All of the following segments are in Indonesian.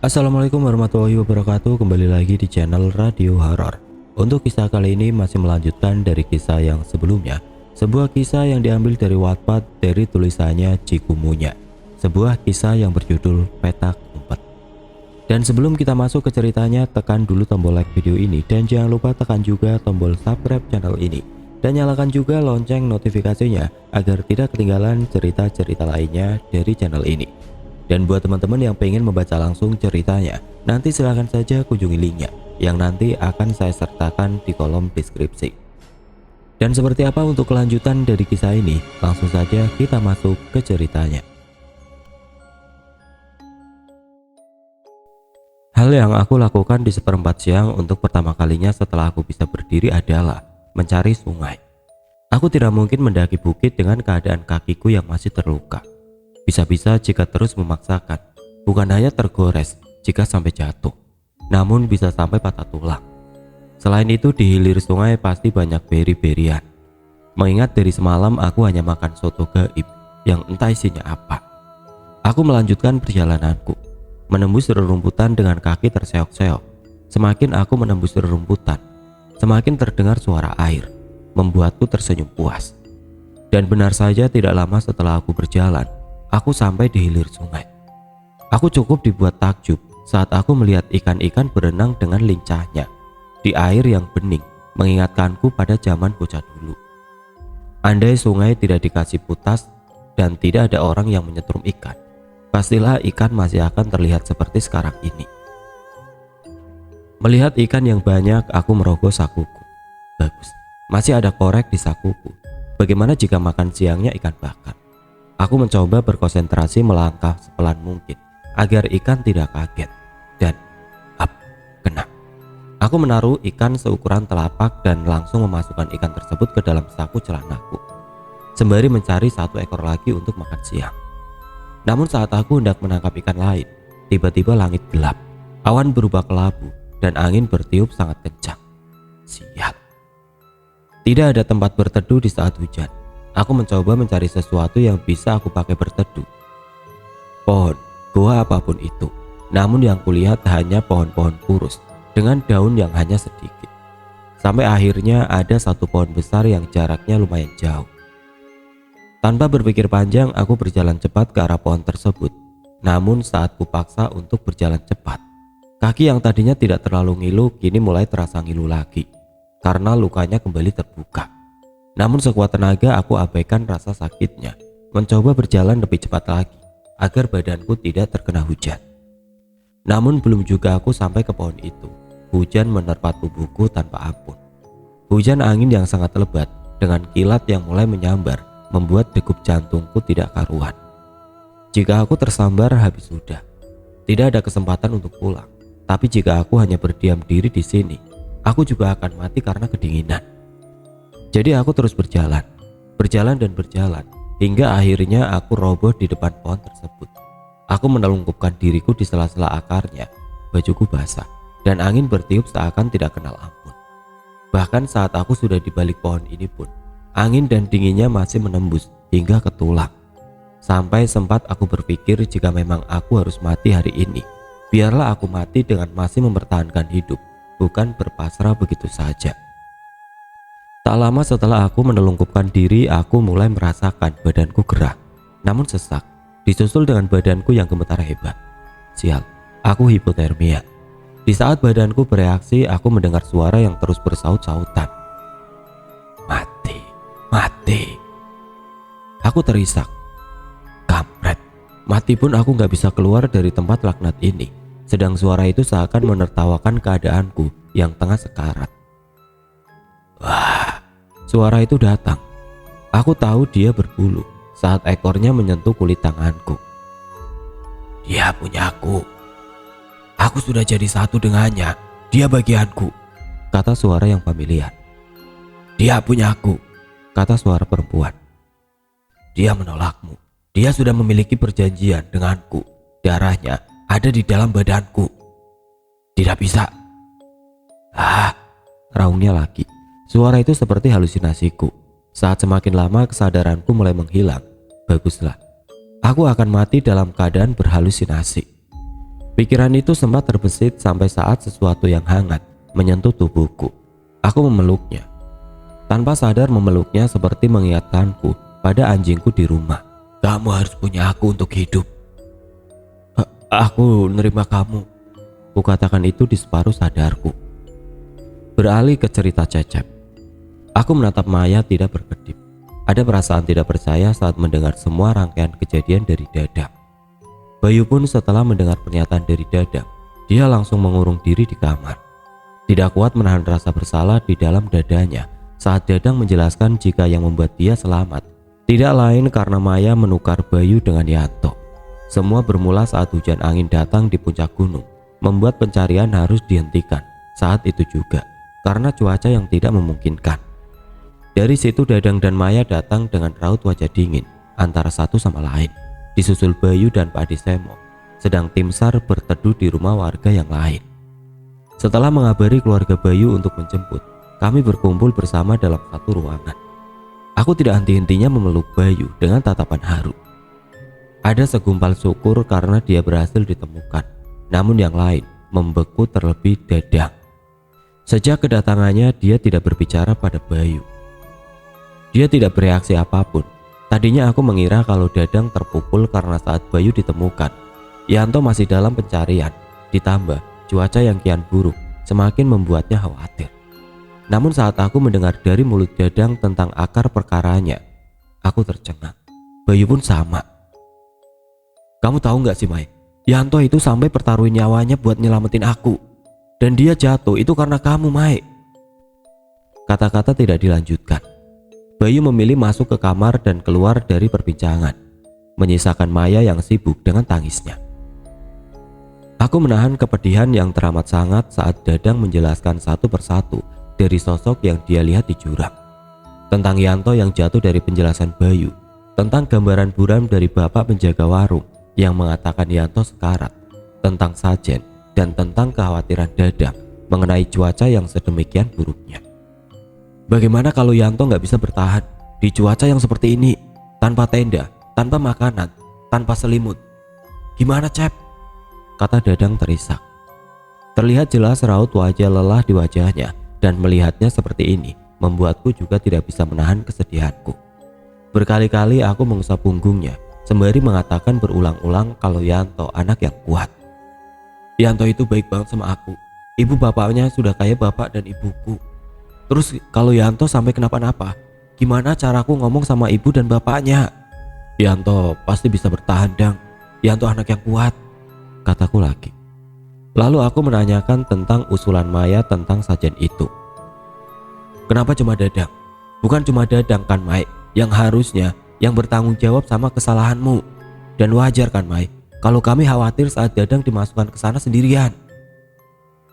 Assalamualaikum warahmatullahi wabarakatuh. Kembali lagi di channel Radio Horor. Untuk kisah kali ini masih melanjutkan dari kisah yang sebelumnya. Sebuah kisah yang diambil dari Wattpad dari tulisannya Cikumunya. Sebuah kisah yang berjudul Petak Umpet. Dan sebelum kita masuk ke ceritanya, tekan dulu tombol like video ini dan jangan lupa tekan juga tombol subscribe channel ini. Dan nyalakan juga lonceng notifikasinya agar tidak ketinggalan cerita-cerita lainnya dari channel ini. Dan buat teman-teman yang pengen membaca langsung ceritanya, nanti silahkan saja kunjungi linknya yang nanti akan saya sertakan di kolom deskripsi. Dan seperti apa untuk kelanjutan dari kisah ini, langsung saja kita masuk ke ceritanya. Hal yang aku lakukan di seperempat siang untuk pertama kalinya setelah aku bisa berdiri adalah mencari sungai. Aku tidak mungkin mendaki bukit dengan keadaan kakiku yang masih terluka. Bisa-bisa jika terus memaksakan, bukan hanya tergores jika sampai jatuh, namun bisa sampai patah tulang. Selain itu di hilir sungai pasti banyak beri-berian. Mengingat dari semalam aku hanya makan soto gaib yang entah isinya apa. Aku melanjutkan perjalananku, menembus rerumputan dengan kaki terseok-seok. Semakin aku menembus rerumputan, semakin terdengar suara air, membuatku tersenyum puas. Dan benar saja tidak lama setelah aku berjalan, aku sampai di hilir sungai. Aku cukup dibuat takjub saat aku melihat ikan-ikan berenang dengan lincahnya di air yang bening, mengingatkanku pada zaman bocah dulu. Andai sungai tidak dikasih putas dan tidak ada orang yang menyetrum ikan, pastilah ikan masih akan terlihat seperti sekarang ini. Melihat ikan yang banyak, aku merogoh sakuku. Bagus, masih ada korek di sakuku. Bagaimana jika makan siangnya ikan bakar? Aku mencoba berkonsentrasi melangkah sepelan mungkin agar ikan tidak kaget dan kena. Aku menaruh ikan seukuran telapak dan langsung memasukkan ikan tersebut ke dalam saku celanaku, sembari mencari satu ekor lagi untuk makan siang. Namun saat aku hendak menangkap ikan lain, tiba-tiba langit gelap, awan berubah kelabu dan angin bertiup sangat kencang. Sial. Tidak ada tempat berteduh di saat hujan. Aku mencoba mencari sesuatu yang bisa aku pakai berteduh. Pohon, goa apapun itu. Namun yang kulihat hanya pohon-pohon kurus dengan daun yang hanya sedikit. Sampai akhirnya ada satu pohon besar yang jaraknya lumayan jauh. Tanpa berpikir panjang, aku berjalan cepat ke arah pohon tersebut. Namun saat kupaksa untuk berjalan cepat, kaki yang tadinya tidak terlalu ngilu kini mulai terasa ngilu lagi karena lukanya kembali terbuka. Namun sekuat tenaga aku abaikan rasa sakitnya, mencoba berjalan lebih cepat lagi agar badanku tidak terkena hujan. Namun belum juga aku sampai ke pohon itu, hujan menerpa tubuhku tanpa ampun. Hujan angin yang sangat lebat dengan kilat yang mulai menyambar membuat degup jantungku tidak karuan. Jika aku tersambar habis sudah, tidak ada kesempatan untuk pulang. Tapi jika aku hanya berdiam diri di sini, aku juga akan mati karena kedinginan. Jadi aku terus berjalan dan berjalan hingga akhirnya aku roboh di depan pohon tersebut. Aku menelungkupkan diriku di sela-sela akarnya, bajuku basah dan angin bertiup seakan tidak kenal ampun. Bahkan saat aku sudah di balik pohon ini pun, angin dan dinginnya masih menembus hingga ke tulang. Sampai sempat aku berpikir jika memang aku harus mati hari ini, biarlah aku mati dengan masih mempertahankan hidup, bukan berpasrah begitu saja. Tak lama setelah aku menelungkupkan diri, aku mulai merasakan badanku gerah, namun sesak, disusul dengan badanku yang gemetar hebat. Sial, aku hipotermia. Di saat badanku bereaksi, aku mendengar suara yang terus bersaut-sautan. Mati, mati. Aku terisak. Kampret, mati pun aku gak bisa keluar dari tempat laknat ini. Sedang suara itu seakan menertawakan keadaanku yang tengah sekarat. Wah, suara itu datang. Aku tahu dia berbulu saat ekornya menyentuh kulit tanganku. Dia punyaku. Aku sudah jadi satu dengannya. Dia bagianku, kata suara yang familiar. Dia punyaku, kata suara perempuan. Dia menolakmu. Dia sudah memiliki perjanjian denganku. Darahnya ada di dalam badanku. Tidak bisa. Raungnya lagi. Suara itu seperti halusinasiku. Saat semakin lama kesadaranku mulai menghilang, baguslah. Aku akan mati dalam keadaan berhalusinasi. Pikiran itu sempat terbesit sampai saat sesuatu yang hangat menyentuh tubuhku. Aku memeluknya. Tanpa sadar memeluknya seperti mengingatkanku pada anjingku di rumah. Kamu harus punya aku untuk hidup. Aku nerima kamu. Kukatakan itu di separuh sadarku. Beralih ke cerita Cecep. Aku menatap Maya tidak berkedip. Ada perasaan tidak percaya saat mendengar semua rangkaian kejadian dari Dadang. Bayu pun setelah mendengar pernyataan dari Dadang, dia langsung mengurung diri di kamar. Tidak kuat menahan rasa bersalah di dalam dadanya saat Dadang menjelaskan jika yang membuat dia selamat tidak lain karena Maya menukar Bayu dengan Yanto. Semua bermula saat hujan angin datang di puncak gunung, membuat pencarian harus dihentikan saat itu juga karena cuaca yang tidak memungkinkan. Dari situ Dadang dan Maya datang dengan raut wajah dingin antara satu sama lain, disusul Bayu dan Pak Semo, sedang tim SAR berteduh di rumah warga yang lain. Setelah mengabari keluarga Bayu untuk menjemput, kami berkumpul bersama dalam satu ruangan. Aku tidak henti-hentinya memeluk Bayu dengan tatapan haru. Ada segumpal syukur karena dia berhasil ditemukan, namun yang lain membeku terlebih Dadang. Sejak kedatangannya dia tidak berbicara pada Bayu. Dia tidak bereaksi apapun. Tadinya aku mengira kalau Dadang terpukul karena saat Bayu ditemukan, Yanto masih dalam pencarian, ditambah cuaca yang kian buruk semakin membuatnya khawatir. Namun saat aku mendengar dari mulut Dadang tentang akar perkaranya, aku tercengang. Bayu pun sama. Kamu tahu gak sih Mai, Yanto itu sampai pertaruhin nyawanya buat nyelamatin aku. Dan dia jatuh itu karena kamu Mai. Kata-kata tidak dilanjutkan. Bayu memilih masuk ke kamar dan keluar dari perbincangan, menyisakan Maya yang sibuk dengan tangisnya. Aku menahan kepedihan yang teramat sangat saat Dadang menjelaskan satu persatu dari sosok yang dia lihat di jurang. Tentang Yanto yang jatuh dari penjelasan Bayu, tentang gambaran buram dari bapak penjaga warung yang mengatakan Yanto sekarat, tentang Sajen, dan tentang kekhawatiran Dadang mengenai cuaca yang sedemikian buruknya. Bagaimana kalau Yanto nggak bisa bertahan di cuaca yang seperti ini, tanpa tenda, tanpa makanan, tanpa selimut? Gimana Cep? Kata Dadang terisak. Terlihat jelas raut wajah lelah di wajahnya, dan melihatnya seperti ini membuatku juga tidak bisa menahan kesedihanku. Berkali-kali aku mengusap punggungnya sembari mengatakan berulang-ulang kalau Yanto anak yang kuat. Yanto itu baik banget sama aku. Ibu bapaknya sudah kayak bapak dan ibuku. Terus kalau Yanto sampai kenapa-napa, gimana caraku ngomong sama ibu dan bapaknya? Yanto pasti bisa bertahan Dang. Yanto anak yang kuat, kataku lagi. Lalu aku menanyakan tentang usulan Maya tentang Sajen itu. Kenapa cuma Dadang? Bukan cuma Dadang kan Mai, yang harusnya yang bertanggung jawab sama kesalahanmu. Dan wajar kan Mai, kalau kami khawatir saat Dadang dimasukkan ke sana sendirian.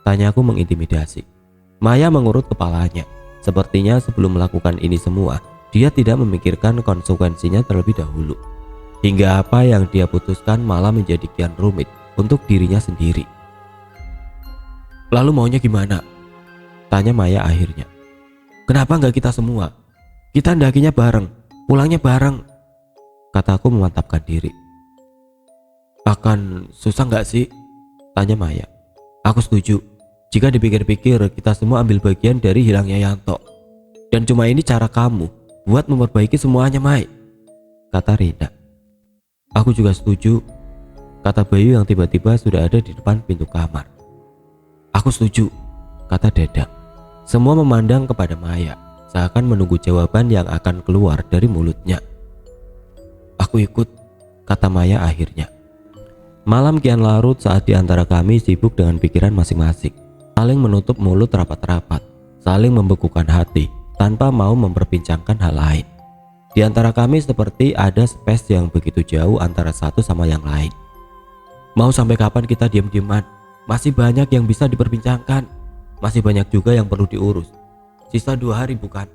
Tanyaku mengintimidasi. Maya mengurut kepalanya. Sepertinya sebelum melakukan ini semua, dia tidak memikirkan konsekuensinya terlebih dahulu. Hingga apa yang dia putuskan malah menjadi kian rumit untuk dirinya sendiri. Lalu maunya gimana? Tanya Maya akhirnya. Kenapa nggak kita semua? Kita ndakinya bareng, pulangnya bareng. Kataku memantapkan diri. Akan susah nggak sih? Tanya Maya. Aku setuju. Jika dipikir-pikir kita semua ambil bagian dari hilangnya Yanto. Dan cuma ini cara kamu buat memperbaiki semuanya Mai, kata Rina. Aku juga setuju, kata Bayu yang tiba-tiba sudah ada di depan pintu kamar. Aku setuju, kata Dadang. Semua memandang kepada Maya, seakan menunggu jawaban yang akan keluar dari mulutnya. Aku ikut, kata Maya akhirnya. Malam kian larut saat di antara kami sibuk dengan pikiran masing-masing, saling menutup mulut rapat-rapat, saling membekukan hati tanpa mau memperbincangkan hal lain. Di antara kami seperti ada space yang begitu jauh antara satu sama yang lain. Mau sampai kapan kita diam-diaman? Masih banyak yang bisa diperbincangkan. Masih banyak juga yang perlu diurus. Sisa 2 hari bukan?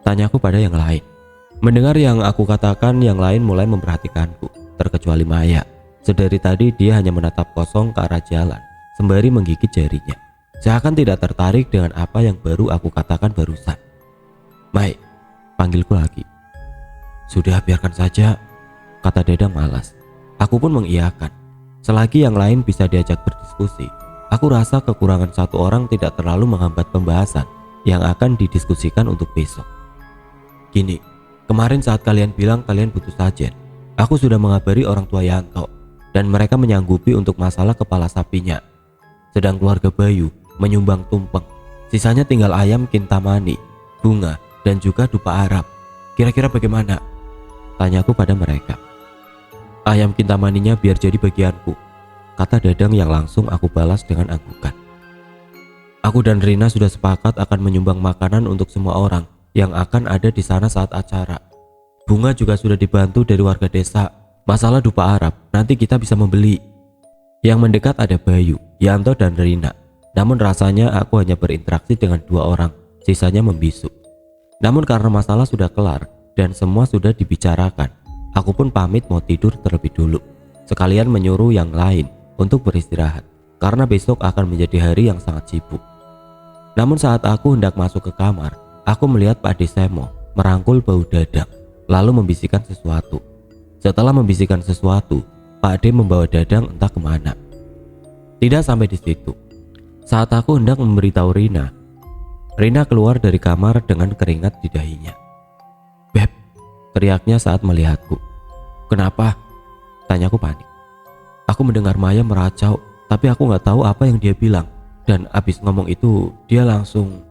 Tanyaku pada yang lain. Mendengar yang aku katakan, yang lain mulai memperhatikanku, terkecuali Maya. Sedari tadi dia hanya menatap kosong ke arah jalan, sembari menggigit jarinya, seakan tidak tertarik dengan apa yang baru aku katakan barusan. Mai, panggilku lagi. Sudah biarkan saja, kata Dadang malas. Aku pun mengiyakan. Selagi yang lain bisa diajak berdiskusi, aku rasa kekurangan satu orang tidak terlalu menghambat pembahasan yang akan didiskusikan untuk besok. Gini, kemarin saat kalian bilang kalian butuh sajen, aku sudah mengabari orang tua Yanto dan mereka menyanggupi untuk masalah kepala sapinya. Sedang keluarga Bayu menyumbang tumpeng. Sisanya tinggal ayam kintamani, bunga, dan juga dupa Arab. Kira-kira bagaimana? Tanyaku pada mereka. Ayam kintamaninya biar jadi bagianku, kata Dadang yang langsung aku balas dengan anggukan. Aku dan Rina sudah sepakat akan menyumbang makanan untuk semua orang yang akan ada di sana saat acara. Bunga juga sudah dibantu dari warga desa. Masalah dupa Arab, nanti kita bisa membeli. Yang mendekat ada Bayu, Yanto, dan Rina. Namun rasanya aku hanya berinteraksi dengan 2 orang, sisanya membisu. Namun karena masalah sudah kelar dan semua sudah dibicarakan, aku pun pamit mau tidur terlebih dulu. Sekalian menyuruh yang lain untuk beristirahat, karena besok akan menjadi hari yang sangat sibuk. Namun saat aku hendak masuk ke kamar, aku melihat Pak Desemo merangkul bau Dadang, lalu membisikkan sesuatu. Setelah membisikkan sesuatu, Pak D membawa Dadang entah kemana. Tidak sampai di situ. Saat aku hendak memberitahu Rina, Rina keluar dari kamar dengan keringat di dahinya. "Beb," teriaknya saat melihatku. "Kenapa?" tanyaku panik. Aku mendengar Maya meracau, tapi aku gak tahu apa yang dia bilang. Dan abis ngomong itu dia langsung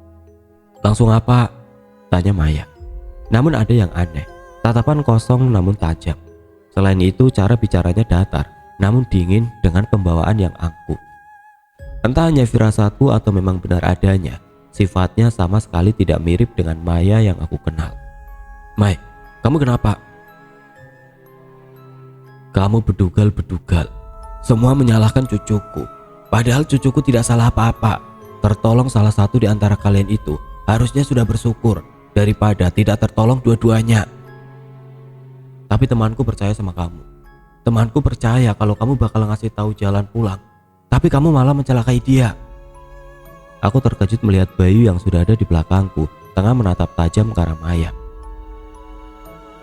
apa? Tanya Maya. Namun ada yang aneh, tatapan kosong namun tajam. Selain itu cara bicaranya datar, namun dingin dengan pembawaan yang angkuh. Entah hanya firasatku atau memang benar adanya, sifatnya sama sekali tidak mirip dengan Maya yang aku kenal. "Mai, kamu kenapa?" "Kamu bedugal-bedugal. Semua menyalahkan cucuku. Padahal cucuku tidak salah apa-apa. Tertolong salah satu di antara kalian itu harusnya sudah bersyukur daripada tidak tertolong dua-duanya. Tapi temanku percaya sama kamu. Temanku percaya kalau kamu bakal ngasih tahu jalan pulang. Tapi kamu malah mencelakai dia." Aku terkejut melihat Bayu yang sudah ada di belakangku tengah menatap tajam ke arah Maya.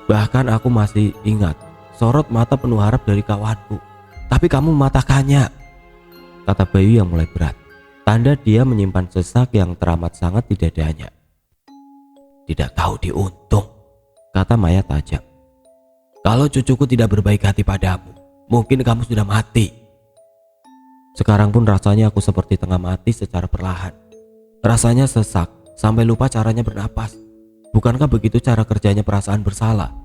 Bahkan aku masih ingat sorot mata penuh harap dari kawanku. "Tapi kamu mematahkannya," kata Bayu yang mulai berat. Tanda dia menyimpan sesak yang teramat sangat di dadanya. "Tidak tahu diuntung," kata Maya tajam. "Kalau cucuku tidak berbaik hati padamu, mungkin kamu sudah mati." Sekarang pun rasanya aku seperti tengah mati secara perlahan. Rasanya sesak sampai lupa caranya bernapas. Bukankah begitu cara kerjanya perasaan bersalah?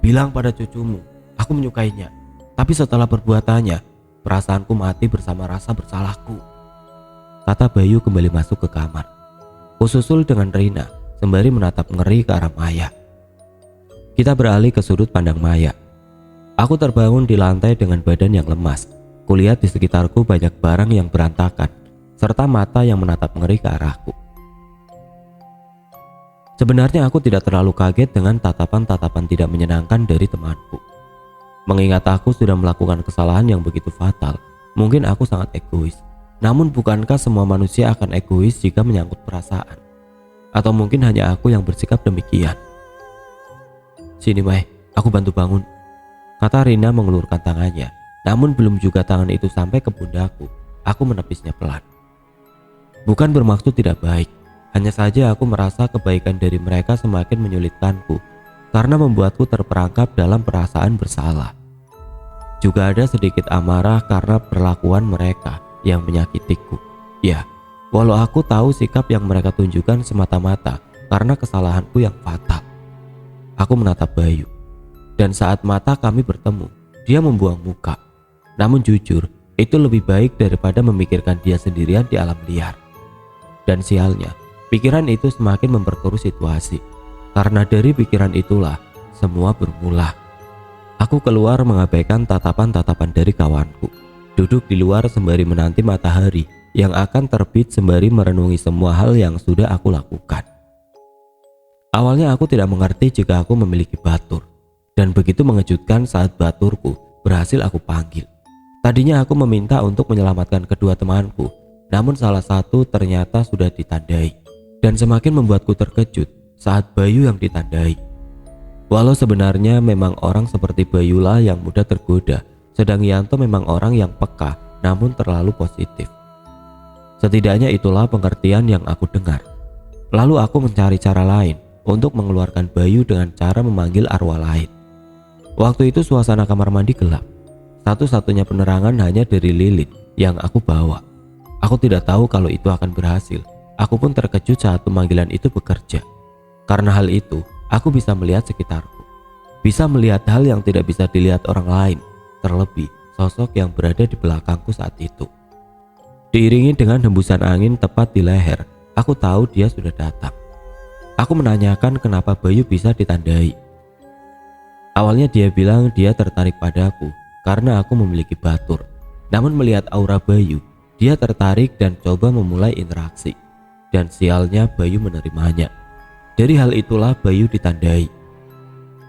Bilang pada cucumu, aku menyukainya. Tapi setelah perbuatannya, perasaanku mati bersama rasa bersalahku. Kata Bayu kembali masuk ke kamar. Kususul dengan Rina sembari menatap ngeri ke arah Maya. Kita beralih ke sudut pandang Maya. Aku terbangun di lantai dengan badan yang lemas. Kulihat di sekitarku banyak barang yang berantakan, serta mata yang menatap ngeri ke arahku. Sebenarnya aku tidak terlalu kaget dengan tatapan-tatapan tidak menyenangkan dari temanku. Mengingat aku sudah melakukan kesalahan yang begitu fatal, mungkin aku sangat egois. Namun bukankah semua manusia akan egois jika menyangkut perasaan? Atau mungkin hanya aku yang bersikap demikian? "Sini Mai, aku bantu bangun," kata Rina mengulurkan tangannya. Namun belum juga tangan itu sampai ke pundakku, aku menepisnya pelan. Bukan bermaksud tidak baik, hanya saja aku merasa kebaikan dari mereka semakin menyulitkanku karena membuatku terperangkap dalam perasaan bersalah. Juga ada sedikit amarah karena perlakuan mereka yang menyakitiku. Ya, walau aku tahu sikap yang mereka tunjukkan semata-mata karena kesalahanku yang fatal. Aku menatap Bayu, dan saat mata kami bertemu, dia membuang muka. Namun jujur, itu lebih baik daripada memikirkan dia sendirian di alam liar. Dan sialnya, pikiran itu semakin memperkeruh situasi. Karena dari pikiran itulah semua bermula. Aku keluar mengabaikan tatapan-tatapan dari kawanku. Duduk di luar sembari menanti matahari yang akan terbit sembari merenungi semua hal yang sudah aku lakukan. Awalnya aku tidak mengerti jika aku memiliki batur. Dan begitu mengejutkan saat baturku berhasil aku panggil. Tadinya aku meminta untuk menyelamatkan kedua temanku, namun salah satu ternyata sudah ditandai. Dan semakin membuatku terkejut saat Bayu yang ditandai. Walau sebenarnya memang orang seperti Bayulah yang mudah tergoda Sedang Yanto memang orang yang peka namun terlalu positif. Setidaknya itulah pengertian yang aku dengar. Lalu aku mencari cara lain untuk mengeluarkan Bayu dengan cara memanggil arwah lain. Waktu itu suasana kamar mandi gelap. Satu-satunya penerangan hanya dari lilin yang aku bawa. Aku tidak tahu kalau itu akan berhasil. Aku pun terkejut saat pemanggilan itu bekerja. Karena hal itu, aku bisa melihat sekitarku. Bisa melihat hal yang tidak bisa dilihat orang lain. Terlebih sosok yang berada di belakangku saat itu. Diiringi dengan hembusan angin tepat di leher, aku tahu dia sudah datang. Aku menanyakan kenapa Bayu bisa ditandai. Awalnya dia bilang dia tertarik padaku karena aku memiliki batur. Namun melihat aura Bayu, dia tertarik dan coba memulai interaksi. Dan sialnya Bayu menerimanya. Dari hal itulah Bayu ditandai.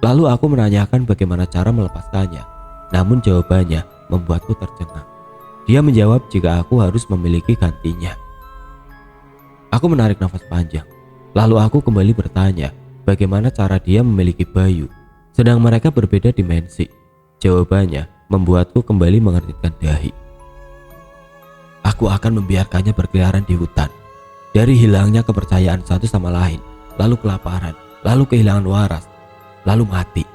Lalu aku menanyakan bagaimana cara melepaskannya. Namun jawabannya membuatku tercengang. Dia menjawab jika aku harus memiliki gantinya. Aku menarik nafas panjang. Lalu aku kembali bertanya bagaimana cara dia memiliki Bayu, sedang mereka berbeda dimensi. Jawabannya membuatku kembali mengernyitkan dahi. Aku akan membiarkannya berkeliaran di hutan. Dari hilangnya kepercayaan satu sama lain, lalu kelaparan, lalu kehilangan waras, lalu mati.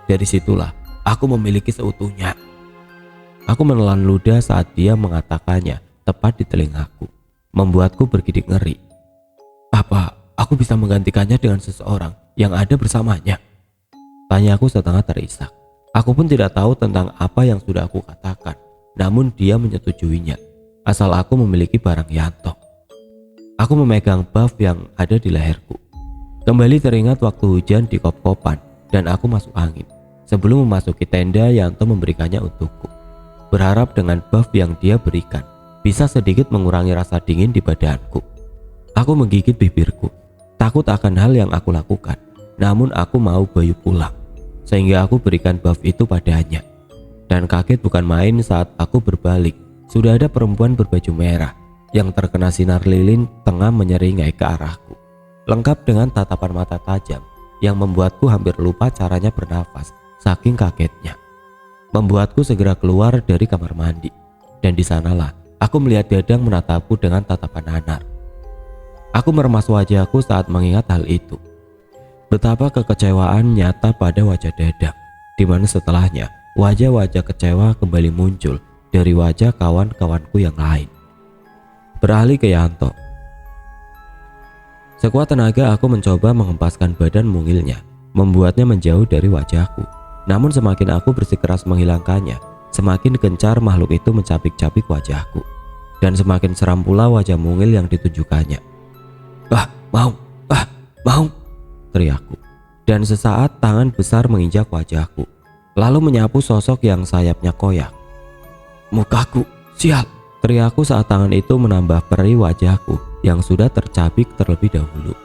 Dari situlah aku memiliki seutuhnya. Aku menelan ludah saat dia mengatakannya tepat di telingaku, membuatku bergidik ngeri. Apa aku bisa menggantikannya dengan seseorang yang ada bersamanya? Tanyaku setengah terisak. Aku pun tidak tahu tentang apa yang sudah aku katakan, namun dia menyetujuinya, asal aku memiliki barang Yanto. Aku memegang buff yang ada di leherku. Kembali teringat waktu hujan di kop-kopan dan aku masuk angin. Sebelum memasuki tenda, Yanto memberikannya untukku. Berharap dengan buff yang dia berikan bisa sedikit mengurangi rasa dingin di badanku. Aku menggigit bibirku, takut akan hal yang aku lakukan. Namun aku mau Bayu pulang, sehingga aku berikan buff itu padanya. Dan kaget bukan main saat aku berbalik, sudah ada perempuan berbaju merah yang terkena sinar lilin tengah menyeringai ke arahku, lengkap dengan tatapan mata tajam yang membuatku hampir lupa caranya bernafas saking kagetnya. Membuatku segera keluar dari kamar mandi, dan di sanalah aku melihat Dadang menatapku dengan tatapan nanar. Aku meremas wajahku saat mengingat hal itu. Betapa kekecewaan nyata pada wajah Dadang, di mana setelahnya wajah-wajah kecewa kembali muncul dari wajah kawan-kawanku yang lain. Beralih ke Yanto. Sekuat tenaga aku mencoba menghempaskan badan mungilnya, membuatnya menjauh dari wajahku. Namun semakin aku bersikeras menghilangkannya, semakin gencar makhluk itu mencapik-capik wajahku. Dan semakin seram pula wajah mungil yang ditujukannya. Mau, teriakku. Dan sesaat tangan besar menginjak wajahku, lalu menyapu sosok yang sayapnya koyak. Mukaku, sial, teriakku saat tangan itu menambah perih wajahku yang sudah tercapik terlebih dahulu.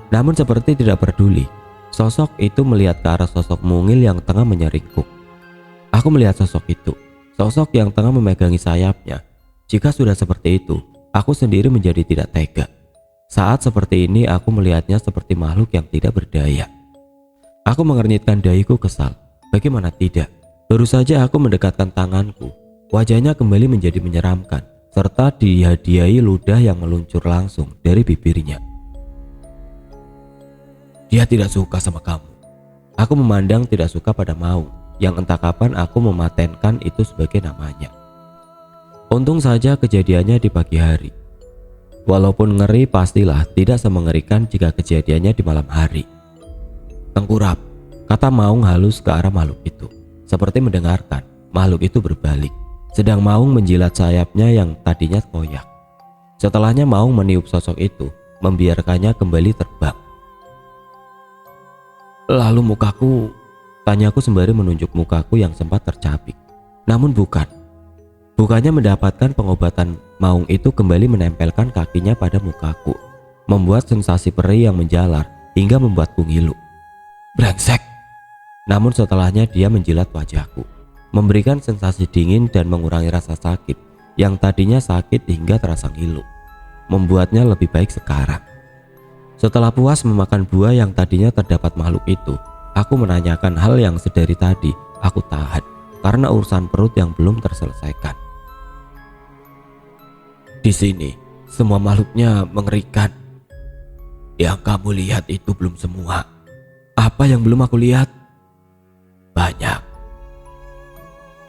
Namun seperti tidak peduli, sosok itu melihat ke arah sosok mungil yang tengah menyeringkuk. Aku melihat sosok itu, sosok yang tengah memegangi sayapnya. Jika sudah seperti itu, aku sendiri menjadi tidak tega. Saat seperti ini aku melihatnya seperti makhluk yang tidak berdaya. Aku mengernyitkan dahiku kesal. Bagaimana tidak? Baru saja aku mendekatkan tanganku, wajahnya kembali menjadi menyeramkan, serta dihadiahi ludah yang meluncur langsung dari bibirnya. Dia tidak suka sama kamu. Aku memandang tidak suka pada Maung, yang entah kapan aku mematenkan itu sebagai namanya. Untung saja kejadiannya di pagi hari. Walaupun ngeri, pastilah tidak semengerikan jika kejadiannya di malam hari. Tengkurap, kata Maung halus ke arah makhluk itu. Seperti mendengarkan, makhluk itu berbalik, sedang Maung menjilat sayapnya yang tadinya koyak. Setelahnya Maung meniup sosok itu, membiarkannya kembali terbang. Lalu mukaku, tanyaku sembari menunjuk mukaku yang sempat tercapik. Namun bukannya mendapatkan pengobatan, Maung itu kembali menempelkan kakinya pada mukaku, membuat sensasi perih yang menjalar hingga membuatku ngilu. Brengsek. Namun setelahnya dia menjilat wajahku, memberikan sensasi dingin dan mengurangi rasa sakit yang tadinya sakit hingga terasa ngilu, membuatnya lebih baik sekarang. Setelah puas memakan buah yang tadinya terdapat makhluk itu, aku menanyakan hal yang sedari tadi aku tahan, karena urusan perut yang belum terselesaikan. Di sini semua makhluknya mengerikan. Yang kamu lihat itu belum semua. Apa yang belum aku lihat? Banyak.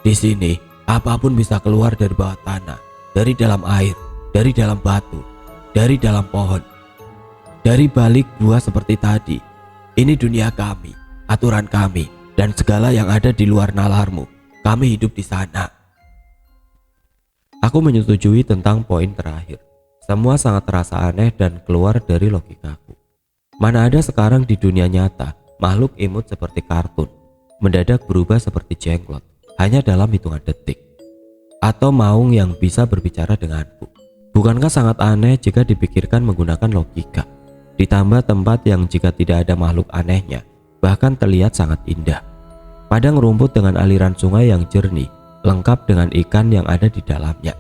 Di sini apapun bisa keluar dari bawah tanah, dari dalam air, dari dalam batu, dari dalam pohon, dari balik gua seperti tadi. Ini dunia kami, aturan kami, dan segala yang ada di luar nalarmu. Kami hidup di sana. Aku menyetujui tentang poin terakhir. Semua sangat terasa aneh dan keluar dari logikaku. Mana ada sekarang di dunia nyata makhluk imut seperti kartun mendadak berubah seperti jenglot hanya dalam hitungan detik, atau maung yang bisa berbicara denganku. Bukankah sangat aneh jika dipikirkan menggunakan logika? Ditambah tempat yang jika tidak ada makhluk anehnya bahkan terlihat sangat indah. Padang rumput dengan aliran sungai yang jernih, lengkap dengan ikan yang ada di dalamnya.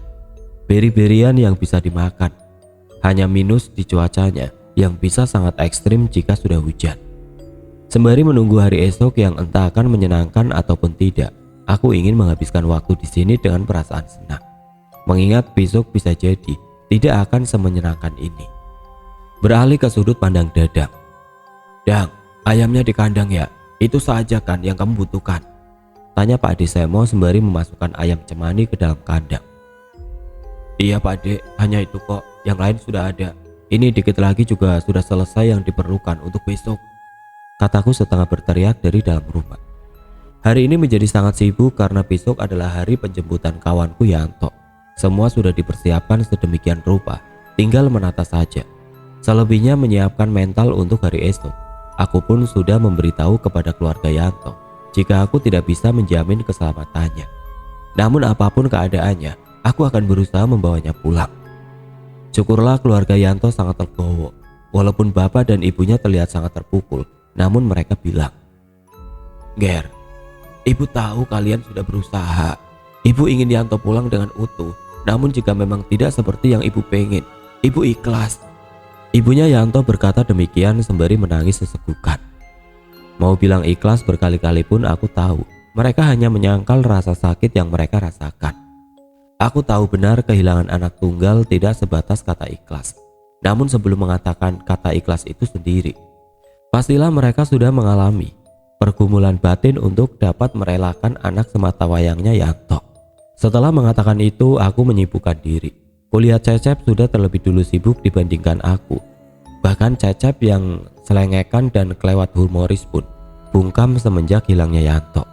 Beri-berian yang bisa dimakan. Hanya minus di cuacanya yang bisa sangat ekstrim jika sudah hujan. Sembari menunggu hari esok yang entah akan menyenangkan ataupun tidak, aku ingin menghabiskan waktu di sini dengan perasaan senang. Mengingat besok bisa jadi tidak akan semenyenangkan ini. Beralih ke sudut pandang Dadang. Dang, ayamnya di kandang ya? Itu saja kan yang kamu butuhkan? Tanya Pak De Semo sembari memasukkan ayam cemani ke dalam kandang. Iya Pak De, hanya itu kok, yang lain sudah ada. Ini dikit lagi juga sudah selesai yang diperlukan untuk besok, kataku setengah berteriak dari dalam rumah. Hari ini menjadi sangat sibuk karena besok adalah hari penjemputan kawanku Yanto. Semua sudah dipersiapkan sedemikian rupa, tinggal menata saja. Selebihnya menyiapkan mental untuk hari esok. Aku pun sudah memberitahu kepada keluarga Yanto jika aku tidak bisa menjamin keselamatannya. Namun apapun keadaannya, aku akan berusaha membawanya pulang. Syukurlah keluarga Yanto sangat tergowo. Walaupun bapak dan ibunya terlihat sangat terpukul, namun mereka bilang, Ger, ibu tahu kalian sudah berusaha. Ibu ingin Yanto pulang dengan utuh. Namun jika memang tidak seperti yang ibu pengen, ibu ikhlas. Ibunya Yanto berkata demikian sembari menangis sesegukan. Mau bilang ikhlas berkali-kali pun aku tahu mereka hanya menyangkal rasa sakit yang mereka rasakan. Aku tahu benar kehilangan anak tunggal tidak sebatas kata ikhlas. Namun sebelum mengatakan kata ikhlas itu sendiri, pastilah mereka sudah mengalami pergumulan batin untuk dapat merelakan anak sematawayangnya Yanto. Setelah mengatakan itu, aku menyibukkan diri. Kulihat Cecep sudah terlebih dulu sibuk dibandingkan aku. Bahkan Cecep yang selengekan dan kelewat humoris pun bungkam semenjak hilangnya Yanto.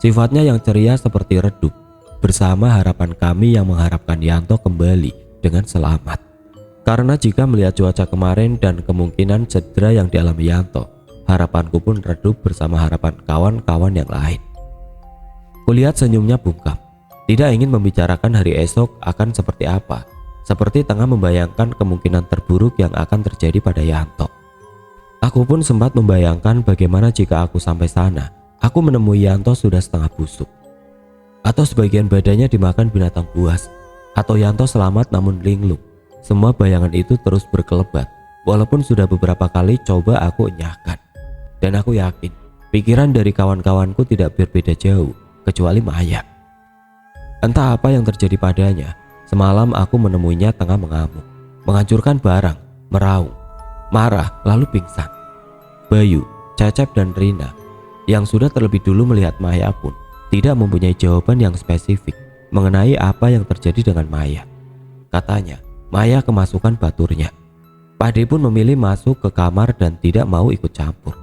Sifatnya yang ceria seperti redup, bersama harapan kami yang mengharapkan Yanto kembali dengan selamat. Karena jika melihat cuaca kemarin dan kemungkinan cedera yang dialami Yanto, harapanku pun redup bersama harapan kawan-kawan yang lain. Kulihat senyumnya bungkam. Tidak ingin membicarakan hari esok akan seperti apa, seperti tengah membayangkan kemungkinan terburuk yang akan terjadi pada Yanto. Aku pun sempat membayangkan bagaimana jika aku sampai sana, aku menemui Yanto sudah setengah busuk, atau sebagian badannya dimakan binatang buas, atau Yanto selamat namun linglung. Semua bayangan itu terus berkelebat, walaupun sudah beberapa kali coba aku enyahkan. Dan aku yakin, pikiran dari kawan-kawanku tidak berbeda jauh, kecuali Maya. Entah apa yang terjadi padanya, semalam aku menemuinya tengah mengamuk, menghancurkan barang, meraung, marah, lalu pingsan. Bayu, Cecep dan Rina yang sudah terlebih dulu melihat Maya pun tidak mempunyai jawaban yang spesifik mengenai apa yang terjadi dengan Maya. Katanya, Maya kemasukan baturnya. Pak De pun memilih masuk ke kamar dan tidak mau ikut campur.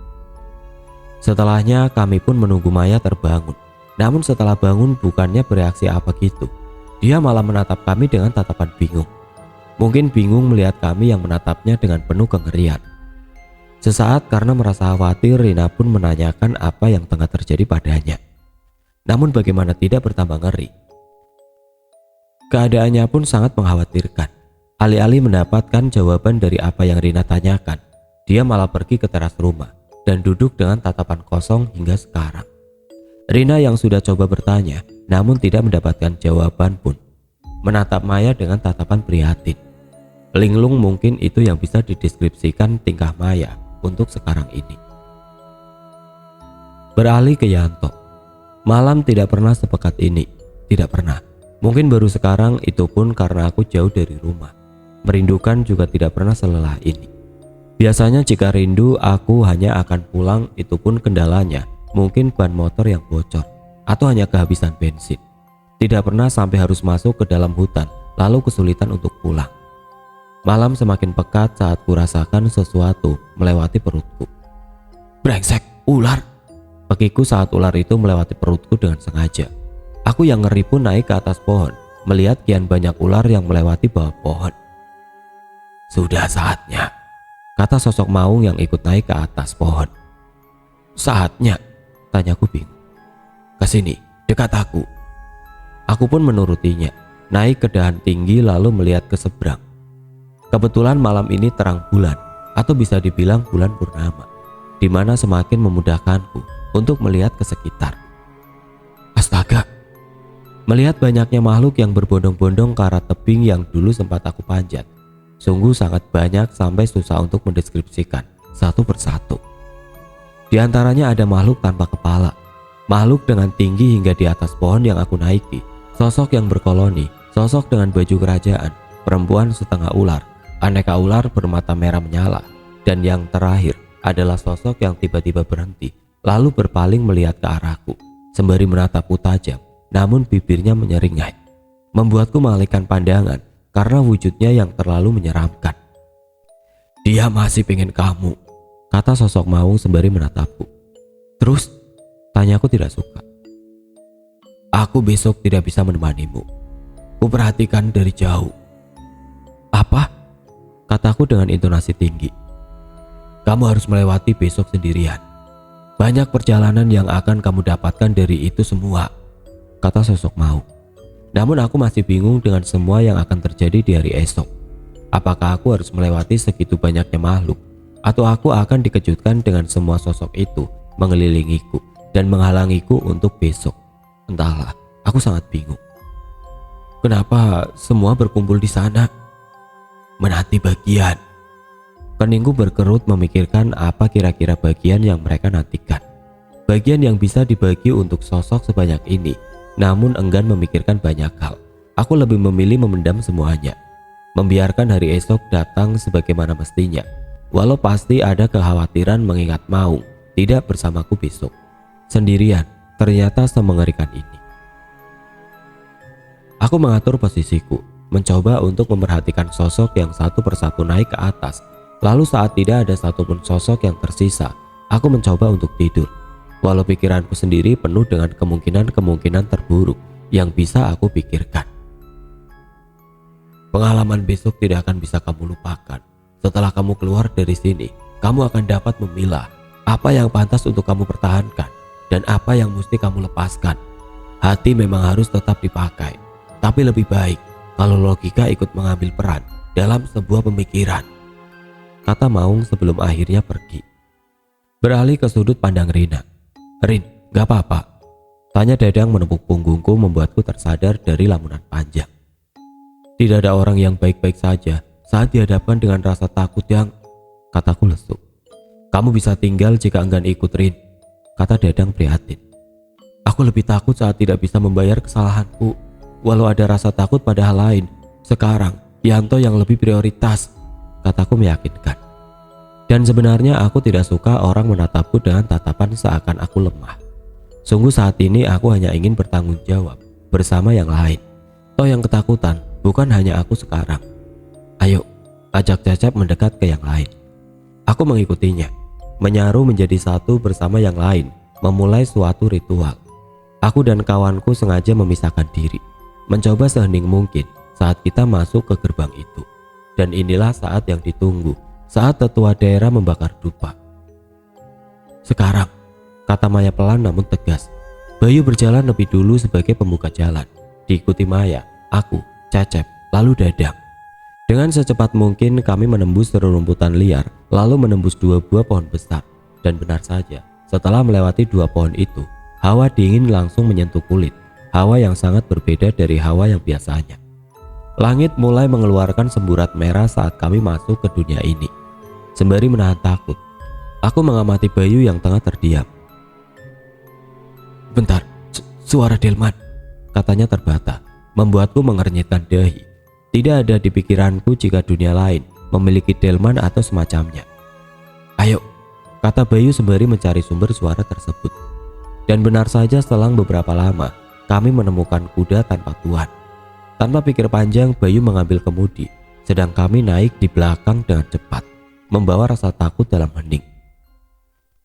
Setelahnya kami pun menunggu Maya terbangun. Namun setelah bangun bukannya bereaksi apa gitu. Dia malah menatap kami dengan tatapan bingung. Mungkin bingung melihat kami yang menatapnya dengan penuh kengerian. Sesaat karena merasa khawatir, Rina pun menanyakan apa yang tengah terjadi padanya. Namun bagaimana tidak bertambah ngeri. Keadaannya pun sangat mengkhawatirkan. Alih-alih mendapatkan jawaban dari apa yang Rina tanyakan, dia malah pergi ke teras rumah dan duduk dengan tatapan kosong hingga sekarang. Rina yang sudah coba bertanya namun tidak mendapatkan jawaban pun menatap Maya dengan tatapan prihatin. Linglung mungkin itu yang bisa dideskripsikan tingkah Maya untuk sekarang ini. Beralih ke Yanto. Malam tidak pernah sepekat ini, tidak pernah. Mungkin baru sekarang, itu pun karena aku jauh dari rumah. Merindukan juga tidak pernah selelah ini. Biasanya jika rindu, aku hanya akan pulang, itu pun kendalanya mungkin ban motor yang bocor atau hanya kehabisan bensin. Tidak pernah sampai harus masuk ke dalam hutan lalu kesulitan untuk pulang. Malam semakin pekat saat kurasakan sesuatu melewati perutku. Brengsek, ular! Pekiku saat ular itu melewati perutku dengan sengaja. Aku yang ngeri pun naik ke atas pohon, melihat kian banyak ular yang melewati bawah pohon. Sudah saatnya, kata sosok maung yang ikut naik ke atas pohon. Saatnya? Tanyaku bingung. Kesini, dekat aku. Aku pun menurutinya, naik ke dahan tinggi lalu melihat ke seberang. Kebetulan malam ini terang bulan, atau bisa dibilang bulan purnama, di mana semakin memudahkanku untuk melihat ke sekitar. Astaga! Melihat banyaknya makhluk yang berbondong-bondong ke arah tebing yang dulu sempat aku panjat, sungguh sangat banyak sampai susah untuk mendeskripsikan satu persatu. Di antaranya ada makhluk tanpa kepala, makhluk dengan tinggi hingga di atas pohon yang aku naiki, sosok yang berkoloni, sosok dengan baju kerajaan, perempuan setengah ular, aneka ular bermata merah menyala, dan yang terakhir adalah sosok yang tiba-tiba berhenti lalu berpaling melihat ke arahku sembari menatapku tajam, namun bibirnya menyeringai, membuatku mengalihkan pandangan karena wujudnya yang terlalu menyeramkan. Dia masih pengen kamu, kata sosok maung sembari menatapku. Terus? Tanyaku tidak suka. Aku besok tidak bisa menemanimu. Kuperhatikan dari jauh. Apa? Kataku dengan intonasi tinggi. Kamu harus melewati besok sendirian. Banyak perjalanan yang akan kamu dapatkan dari itu semua, kata sosok maung. Namun aku masih bingung dengan semua yang akan terjadi di hari esok. Apakah aku harus melewati segitu banyaknya makhluk, atau aku akan dikejutkan dengan semua sosok itu mengelilingiku dan menghalangiku untuk besok? Entahlah, aku sangat bingung. Kenapa semua berkumpul di sana? Menanti bagian. Keningku berkerut memikirkan apa kira-kira bagian yang mereka nantikan. Bagian yang bisa dibagi untuk sosok sebanyak ini, namun enggan memikirkan banyak hal. Aku lebih memilih memendam semuanya, membiarkan hari esok datang sebagaimana mestinya. Walau pasti ada kekhawatiran mengingat maung tidak bersamaku besok. Sendirian, ternyata semengerikan ini. Aku mengatur posisiku, mencoba untuk memperhatikan sosok yang satu persatu naik ke atas. Lalu saat tidak ada satupun sosok yang tersisa, aku mencoba untuk tidur. Walau pikiranku sendiri penuh dengan kemungkinan-kemungkinan terburuk yang bisa aku pikirkan. Pengalaman besok tidak akan bisa kamu lupakan. Setelah kamu keluar dari sini, kamu akan dapat memilah apa yang pantas untuk kamu pertahankan dan apa yang mesti kamu lepaskan. Hati memang harus tetap dipakai, tapi lebih baik kalau logika ikut mengambil peran dalam sebuah pemikiran, kata maung sebelum akhirnya pergi. Beralih ke sudut pandang Rina. Rin, gak apa-apa? Tanya Dadang menepuk punggungku membuatku tersadar dari lamunan panjang. Tidak ada orang yang baik-baik saja saat dihadapkan dengan rasa takut yang, kataku lesu. Kamu bisa tinggal jika enggan ikut, Rin, kata Dadang prihatin. Aku lebih takut saat tidak bisa membayar kesalahanku. Walau ada rasa takut pada hal lain, sekarang Yanto yang lebih prioritas, kataku meyakinkan. Dan sebenarnya aku tidak suka orang menatapku dengan tatapan seakan aku lemah. Sungguh saat ini aku hanya ingin bertanggung jawab bersama yang lain. Toh yang ketakutan bukan hanya aku sekarang. Ayo, ajak Cecep mendekat ke yang lain. Aku mengikutinya, menyaru menjadi satu bersama yang lain, memulai suatu ritual. Aku dan kawanku sengaja memisahkan diri, mencoba sehening mungkin saat kita masuk ke gerbang itu. Dan inilah saat yang ditunggu, saat tetua daerah membakar dupa. Sekarang, kata Maya pelan namun tegas. Bayu berjalan lebih dulu sebagai pembuka jalan, diikuti Maya, aku, Cecep, lalu Dadang. Dengan secepat mungkin kami menembus rerumputan liar, lalu menembus dua buah pohon besar. Dan benar saja, setelah melewati dua pohon itu, hawa dingin langsung menyentuh kulit, hawa yang sangat berbeda dari hawa yang biasanya. Langit mulai mengeluarkan semburat merah saat kami masuk ke dunia ini. Sembari menahan takut, aku mengamati Bayu yang tengah terdiam. Bentar, suara delman, katanya terbata, membuatku mengernyitkan dahi. Tidak ada di pikiranku jika dunia lain memiliki delman atau semacamnya. Ayo, kata Bayu sembari mencari sumber suara tersebut. Dan benar saja selang beberapa lama, kami menemukan kuda tanpa tuan. Tanpa pikir panjang, Bayu mengambil kemudi, sedang kami naik di belakang dengan cepat, membawa rasa takut dalam hening.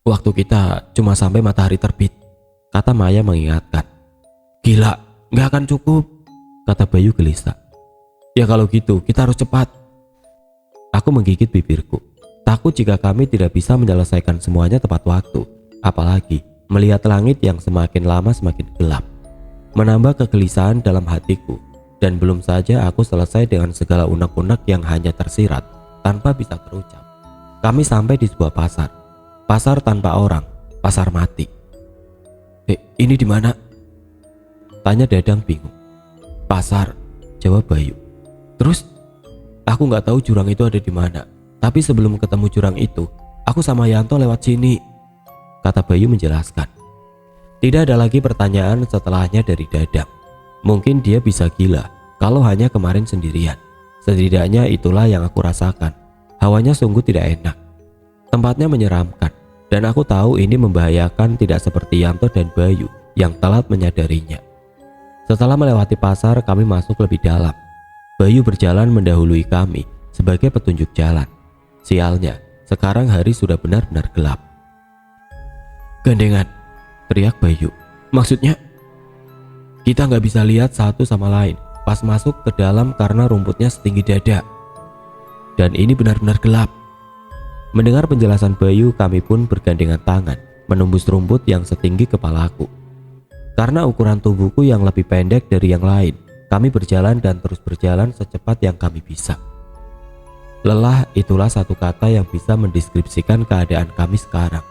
Waktu kita cuma sampai matahari terbit, kata Maya mengingatkan. Gila, gak akan cukup, kata Bayu gelisah. Ya kalau gitu kita harus cepat. Aku menggigit bibirku, takut jika kami tidak bisa menyelesaikan semuanya tepat waktu, apalagi melihat langit yang semakin lama semakin gelap. Menambah kegelisahan dalam hatiku, dan belum saja aku selesai dengan segala unek-unek yang hanya tersirat tanpa bisa terucap. Kami sampai di sebuah pasar, pasar tanpa orang, pasar mati. Ini di mana? Tanya Dadang bingung. Pasar, jawab Bayu. Terus? Aku nggak tahu jurang itu ada di mana. Tapi sebelum ketemu jurang itu, aku sama Yanto lewat sini, kata Bayu menjelaskan. Tidak ada lagi pertanyaan setelahnya dari Dadang. Mungkin dia bisa gila kalau hanya kemarin sendirian. Setidaknya itulah yang aku rasakan. Hawanya sungguh tidak enak. Tempatnya menyeramkan. Dan aku tahu ini membahayakan, tidak seperti Yanto dan Bayu yang telat menyadarinya. Setelah melewati pasar, kami masuk lebih dalam. Bayu berjalan mendahului kami sebagai petunjuk jalan. Sialnya, sekarang hari sudah benar-benar gelap. Gandengan, teriak Bayu. Maksudnya? Kita nggak bisa lihat satu sama lain pas masuk ke dalam karena rumputnya setinggi dada. Dan ini benar-benar gelap. Mendengar penjelasan Bayu, kami pun bergandengan tangan menembus rumput yang setinggi kepalaku. Karena ukuran tubuhku yang lebih pendek dari yang lain, kami berjalan dan terus berjalan secepat yang kami bisa. Lelah itulah satu kata yang bisa mendeskripsikan keadaan kami sekarang.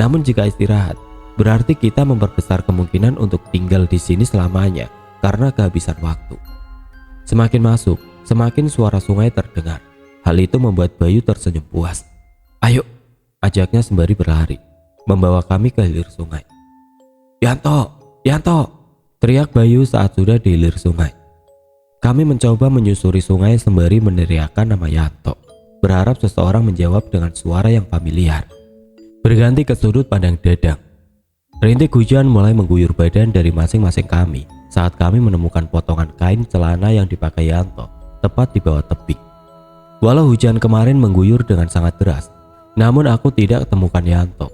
Namun jika istirahat, berarti kita memperbesar kemungkinan untuk tinggal di sini selamanya karena kehabisan waktu. Semakin masuk, semakin suara sungai terdengar. Hal itu membuat Bayu tersenyum puas. Ayo, ajaknya sembari berlari, membawa kami ke hilir sungai. Yanto, Yanto, teriak Bayu saat sudah di hilir sungai. Kami mencoba menyusuri sungai sembari meneriakkan nama Yanto, berharap seseorang menjawab dengan suara yang familiar. Berganti ke sudut pandang Dadang. Rintik hujan mulai mengguyur badan dari masing-masing kami saat kami menemukan potongan kain celana yang dipakai Yanto tepat di bawah tebing. Walau hujan kemarin mengguyur dengan sangat deras, namun aku tidak temukan Yanto.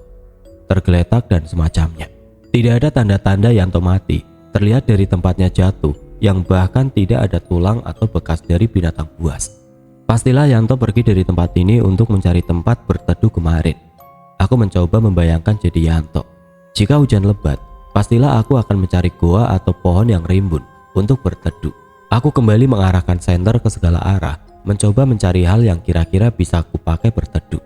Tergeletak dan semacamnya. Tidak ada tanda-tanda Yanto mati, terlihat dari tempatnya jatuh yang bahkan tidak ada tulang atau bekas dari binatang buas. Pastilah Yanto pergi dari tempat ini untuk mencari tempat berteduh kemarin. Aku mencoba membayangkan jadi Yanto. Jika hujan lebat, pastilah aku akan mencari goa atau pohon yang rimbun untuk berteduh. Aku kembali mengarahkan senter ke segala arah, mencoba mencari hal yang kira-kira bisa aku pakai berteduh.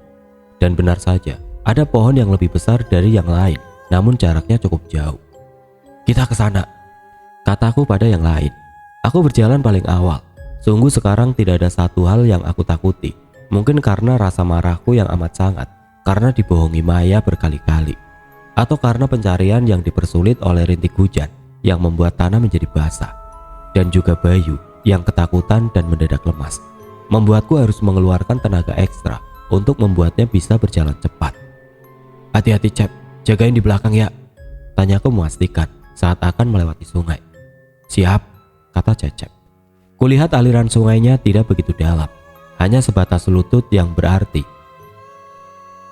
Dan benar saja, ada pohon yang lebih besar dari yang lain, namun jaraknya cukup jauh. Kita ke sana, kataku pada yang lain. Aku berjalan paling awal. Sungguh sekarang tidak ada satu hal yang aku takuti. Mungkin karena rasa marahku yang amat sangat, karena dibohongi Maya berkali-kali, atau karena pencarian yang dipersulit oleh rintik hujan yang membuat tanah menjadi basah, dan juga Bayu yang ketakutan dan mendadak lemas, membuatku harus mengeluarkan tenaga ekstra untuk membuatnya bisa berjalan cepat. Hati-hati Cep, jagain di belakang ya, tanyaku memastikan saat akan melewati sungai. Siap, kata Cecep. Kulihat aliran sungainya tidak begitu dalam, hanya sebatas lutut yang berarti.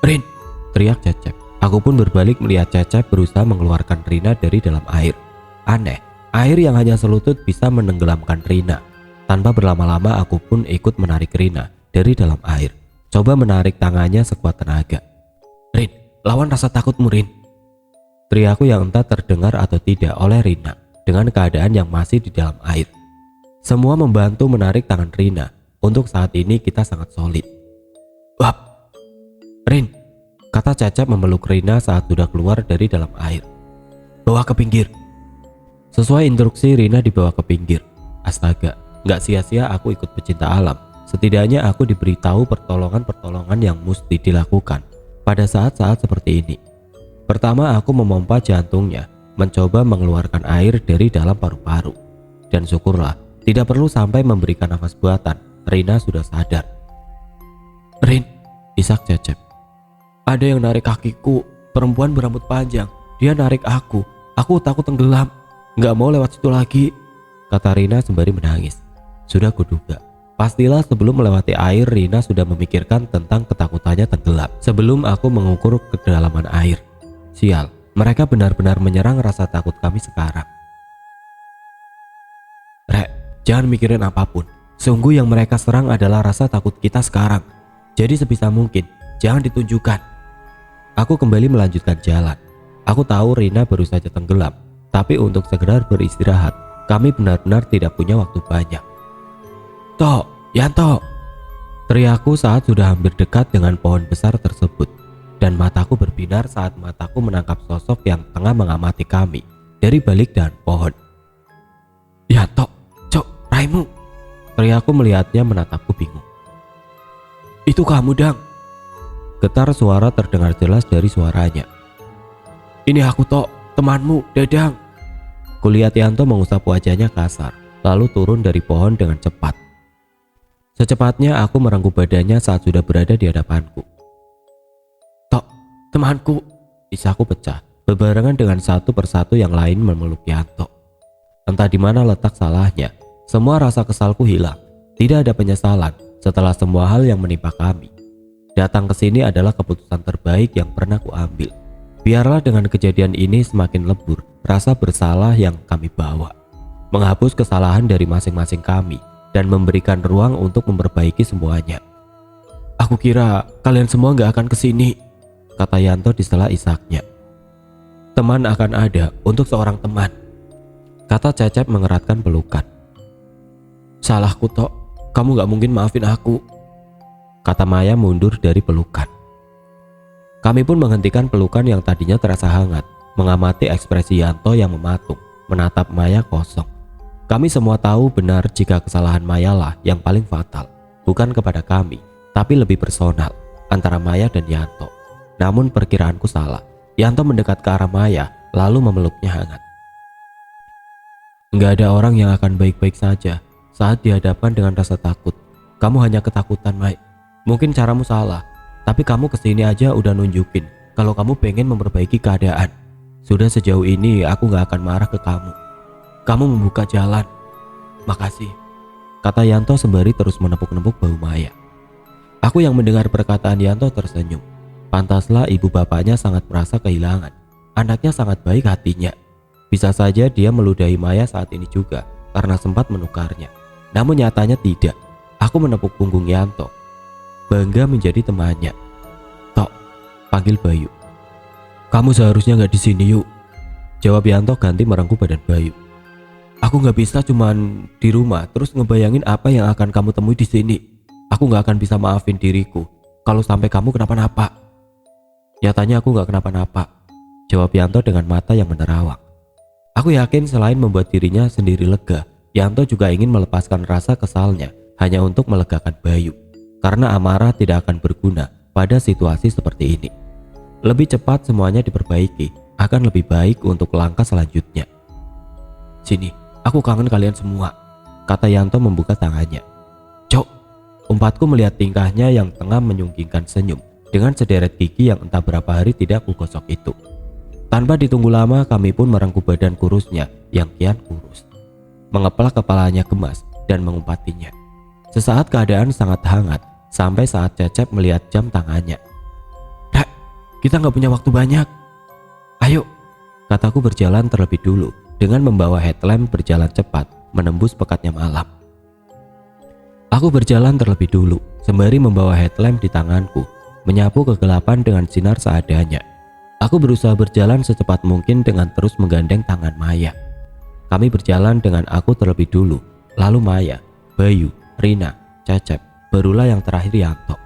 Rin, teriak Cecep. Aku pun berbalik melihat Cecep berusaha mengeluarkan Rina dari dalam air. Aneh, air yang hanya selutut bisa menenggelamkan Rina. Tanpa berlama-lama aku pun ikut menarik Rina dari dalam air. Coba menarik tangannya sekuat tenaga. Rin, lawan rasa takutmu Rin, teriakku yang entah terdengar atau tidak oleh Rina dengan keadaan yang masih di dalam air. Semua membantu menarik tangan Rina. Untuk saat ini kita sangat solid. Wap, Rin, kata Cecep memeluk Rina saat sudah keluar dari dalam air. Bawa ke pinggir. Sesuai instruksi, Rina dibawa ke pinggir. Astaga, gak sia-sia aku ikut pecinta alam. Setidaknya aku diberitahu pertolongan-pertolongan yang mesti dilakukan pada saat-saat seperti ini. Pertama, aku memompa jantungnya mencoba mengeluarkan air dari dalam paru-paru. Dan syukurlah, tidak perlu sampai memberikan nafas buatan, Rina sudah sadar. "Rin," isak Cecep. "Ada yang narik kakiku, perempuan berambut panjang. Dia narik aku takut tenggelam. Nggak mau lewat situ lagi," kata Rina sembari menangis. Sudah kuduga, pastilah sebelum melewati air Rina sudah memikirkan tentang ketakutannya tenggelam sebelum aku mengukur kedalaman air. Sial, mereka benar-benar menyerang rasa takut kami sekarang. "Rek, jangan mikirin apapun. Sungguh yang mereka serang adalah rasa takut kita sekarang. Jadi sebisa mungkin, jangan ditunjukkan." Aku kembali melanjutkan jalan. Aku tahu Rina baru saja tenggelam, tapi untuk sekedar beristirahat, kami benar-benar tidak punya waktu banyak. "Tok, Yanto!" teriakku saat sudah hampir dekat dengan pohon besar tersebut. Dan mataku berbinar saat mataku menangkap sosok yang tengah mengamati kami dari balik dahan pohon. "Yanto, Cok, Raimu!" teriakku melihatnya menatapku bingung. "Itu kamu, Dang!" Getar suara terdengar jelas dari suaranya. "Ini aku, Tok, temanmu, Dadang." Kulihat Yanto mengusap wajahnya kasar, lalu turun dari pohon dengan cepat. Secepatnya aku merengkuh badannya saat sudah berada di hadapanku. "Tok, temanku!" isakku pecah, berbarengan dengan satu persatu yang lain memeluk Yanto. Entah di mana letak salahnya, semua rasa kesalku hilang. Tidak ada penyesalan setelah semua hal yang menimpa kami. Datang ke sini adalah keputusan terbaik yang pernah kuambil. Biarlah dengan kejadian ini semakin lebur rasa bersalah yang kami bawa, menghapus kesalahan dari masing-masing kami dan memberikan ruang untuk memperbaiki semuanya. "Aku kira kalian semua gak akan kesini," kata Yanto di sela isaknya. "Teman akan ada untuk seorang teman," kata Cecep mengeratkan pelukan. "Salahku, Tok, kamu gak mungkin maafin aku," kata Maya mundur dari pelukan. Kami pun menghentikan pelukan yang tadinya terasa hangat, mengamati ekspresi Yanto yang mematung, menatap Maya kosong. Kami semua tahu benar jika kesalahan Maya lah yang paling fatal, bukan kepada kami, tapi lebih personal, antara Maya dan Yanto. Namun perkiraanku salah. Yanto mendekat ke arah Maya, lalu memeluknya hangat. "Nggak ada orang yang akan baik-baik saja saat dihadapkan dengan rasa takut. Kamu hanya ketakutan, Mai. Mungkin caramu salah, tapi kamu kesini aja udah nunjukin kalau kamu pengen memperbaiki keadaan. Sudah sejauh ini aku gak akan marah ke kamu. Kamu membuka jalan. Makasih," kata Yanto sembari terus menepuk-nepuk bahu Maya. Aku yang mendengar perkataan Yanto tersenyum. Pantaslah ibu bapaknya sangat merasa kehilangan. Anaknya sangat baik hatinya. Bisa saja dia meludahi Maya saat ini juga karena sempat menukarnya. Namun nyatanya tidak. Aku menepuk punggung Yanto, bangga menjadi temannya. "Tok," panggil Bayu. "Kamu seharusnya gak di sini, yuk," jawab Yanto ganti merengkuh badan Bayu. "Aku gak bisa cuman di rumah terus ngebayangin apa yang akan kamu temui di sini. Aku gak akan bisa maafin diriku kalau sampai kamu kenapa-napa." "Nyatanya aku gak kenapa-napa," jawab Yanto dengan mata yang menerawang. Aku yakin selain membuat dirinya sendiri lega, Yanto juga ingin melepaskan rasa kesalnya hanya untuk melegakan Bayu. Karena amarah tidak akan berguna pada situasi seperti ini. Lebih cepat semuanya diperbaiki akan lebih baik untuk langkah selanjutnya. "Sini, aku kangen kalian semua," kata Yanto membuka tangannya. "Cok," umpatku melihat tingkahnya yang tengah menyunggingkan senyum dengan sederet gigi yang entah berapa hari tidak kugosok itu. Tanpa ditunggu lama kami pun merengkuh badan kurusnya yang kian kurus. Mengeplak kepalanya gemas dan mengumpatinya. Sesaat keadaan sangat hangat sampai saat Cecep melihat jam tangannya. "Rak, kita gak punya waktu banyak. Ayo," kataku berjalan terlebih dulu dengan membawa headlamp berjalan cepat menembus pekatnya malam. Aku berjalan terlebih dulu sembari membawa headlamp di tanganku, menyapu kegelapan dengan sinar seadanya. Aku berusaha berjalan secepat mungkin dengan terus menggandeng tangan Maya. Kami berjalan dengan aku terlebih dulu, lalu Maya, Bayu, Rina, Cecep, barulah yang terakhir Yanto.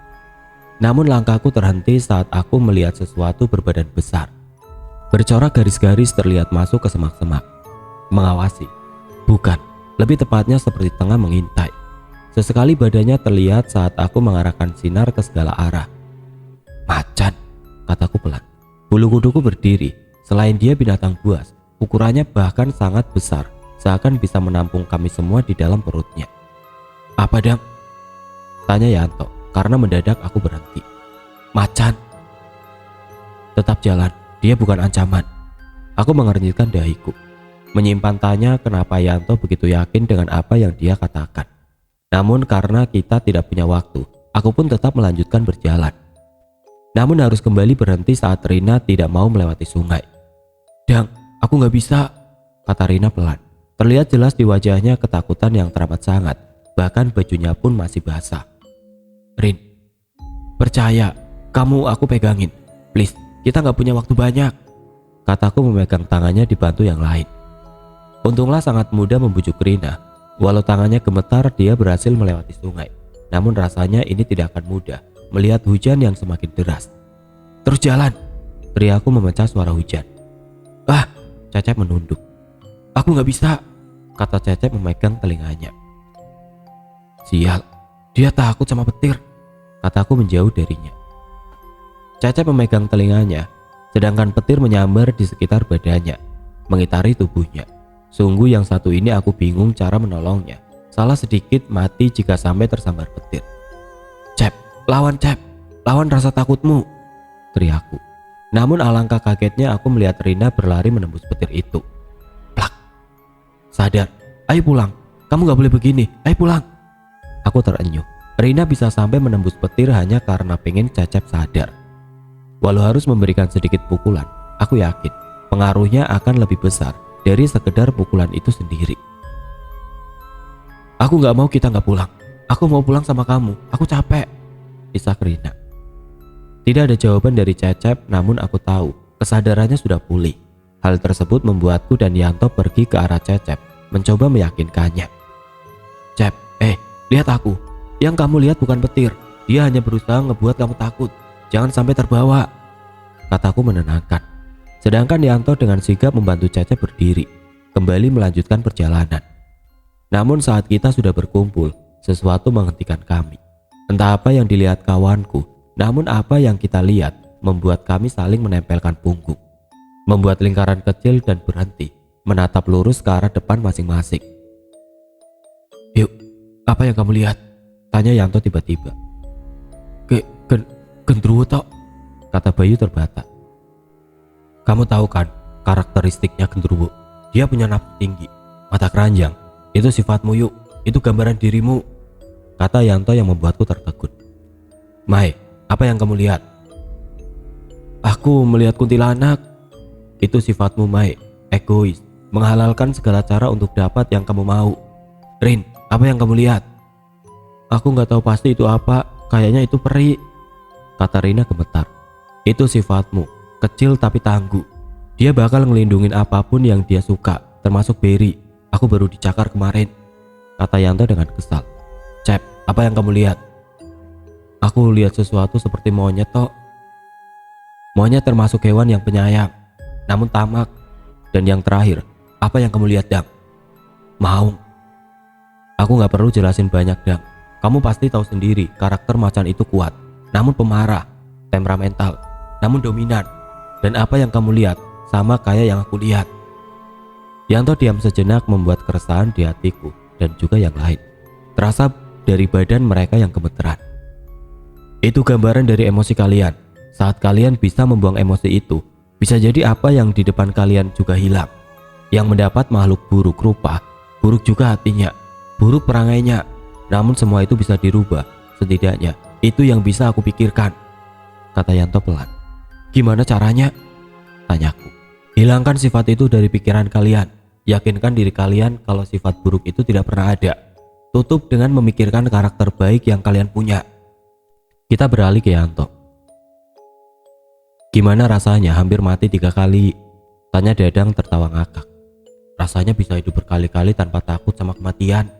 Namun langkahku terhenti saat aku melihat sesuatu berbadan besar. Bercorak garis-garis terlihat masuk ke semak-semak. Mengawasi. Bukan, lebih tepatnya seperti tengah mengintai. Sesekali badannya terlihat saat aku mengarahkan sinar ke segala arah. "Macan," kataku pelan. Bulu kuduku berdiri. Selain dia binatang buas, ukurannya bahkan sangat besar, seakan bisa menampung kami semua di dalam perutnya. Apa Dang? Tanya Yanto, karena mendadak aku berhenti. Macan. Tetap jalan, dia bukan ancaman. Aku mengernyitkan dahiku, menyimpan tanya kenapa Yanto begitu yakin dengan apa yang dia katakan. Namun karena kita tidak punya waktu, aku pun tetap melanjutkan berjalan. Namun harus kembali berhenti saat Rina tidak mau melewati sungai. Dang, aku gak bisa, kata Rina pelan. Terlihat jelas di wajahnya ketakutan yang teramat sangat, bahkan bajunya pun masih basah. Rin, percaya, kamu aku pegangin. Please, kita gak punya waktu banyak, kataku memegang tangannya dibantu yang lain. Untunglah sangat mudah membujuk Rina. Walau tangannya gemetar, dia berhasil melewati sungai. Namun rasanya ini tidak akan mudah melihat hujan yang semakin deras. Terus jalan, teriakku memecah suara hujan. Ah, Cecep menunduk. Aku gak bisa, kata Cecep memegang telinganya. Sial, dia takut sama petir, kataku menjauh darinya. Cecep memegang telinganya, sedangkan petir menyambar di sekitar badannya, mengitari tubuhnya. Sungguh yang satu ini aku bingung cara menolongnya. Salah sedikit mati jika sampai tersambar petir. Cep, lawan rasa takutmu, teriakku. Namun alangkah kagetnya aku melihat Rina berlari menembus petir itu. Plak. Sadar, ayo pulang, kamu gak boleh begini, ayo pulang. Aku terenyuh. Rina bisa sampai menembus petir hanya karena pengen Cecep sadar. Walau harus memberikan sedikit pukulan, aku yakin pengaruhnya akan lebih besar dari sekedar pukulan itu sendiri. Aku gak mau kita gak pulang. Aku mau pulang sama kamu, aku capek, isak Rina. Tidak ada jawaban dari Cecep, namun aku tahu kesadarannya sudah pulih. Hal tersebut membuatku dan Yanto pergi ke arah Cecep, mencoba meyakinkannya. Cep, lihat aku. Yang kamu lihat bukan petir. Dia hanya berusaha ngebuat kamu takut. Jangan sampai terbawa, kataku menenangkan. Sedangkan Yanto dengan sigap membantu Cecep berdiri, kembali melanjutkan perjalanan. Namun saat kita sudah berkumpul, sesuatu menghentikan kami. Entah apa yang dilihat kawanku, namun apa yang kita lihat membuat kami saling menempelkan punggung, membuat lingkaran kecil dan berhenti, menatap lurus ke arah depan masing-masing. Yuk, apa yang kamu lihat? Tanya Yanto tiba-tiba. Gendruwo tok, kata Bayu terbata. Kamu tahu kan karakteristiknya gendruwo? Dia punya nafsu tinggi, mata keranjang. Itu sifatmu yuk, itu gambaran dirimu, kata Yanto yang membuatku tertegun. Mai, apa yang kamu lihat? Aku melihat kuntilanak. Itu sifatmu Mai, egois, menghalalkan segala cara untuk dapat yang kamu mau. Rin, apa yang kamu lihat? Aku gak tahu pasti itu apa, kayaknya itu peri, kata Rina gemetar. Itu sifatmu, kecil tapi tangguh. Dia bakal ngelindungin apapun yang dia suka, termasuk Berry. Aku baru dicakar kemarin, kata Yanto dengan kesal. Cep, apa yang kamu lihat? Aku lihat sesuatu seperti monyet tok. Monyet termasuk hewan yang penyayang, namun tamak. Dan yang terakhir, apa yang kamu lihat, Dang? Maung. Aku gak perlu jelasin banyak, Dang. Kamu pasti tahu sendiri karakter macan itu kuat, namun pemarah, temperamental, namun dominan. Dan apa yang kamu lihat sama kayak yang aku lihat. Yanto diam sejenak membuat keresahan di hatiku dan juga yang lain. Terasa dari badan mereka yang gemeteran. Itu gambaran dari emosi kalian. Saat kalian bisa membuang emosi itu, bisa jadi apa yang di depan kalian juga hilang. Yang mendapat makhluk buruk rupa, buruk juga hatinya, buruk perangainya. Namun semua itu bisa dirubah. Setidaknya itu yang bisa aku pikirkan, kata Yanto pelan. Gimana caranya? Tanyaku. Hilangkan sifat itu dari pikiran kalian. Yakinkan diri kalian kalau sifat buruk itu tidak pernah ada. Tutup dengan memikirkan karakter baik yang kalian punya. Kita beralih ke Yanto. Gimana rasanya hampir mati 3 kali? Tanya Dadang tertawa ngakak. Rasanya bisa hidup berkali-kali tanpa takut sama kematian,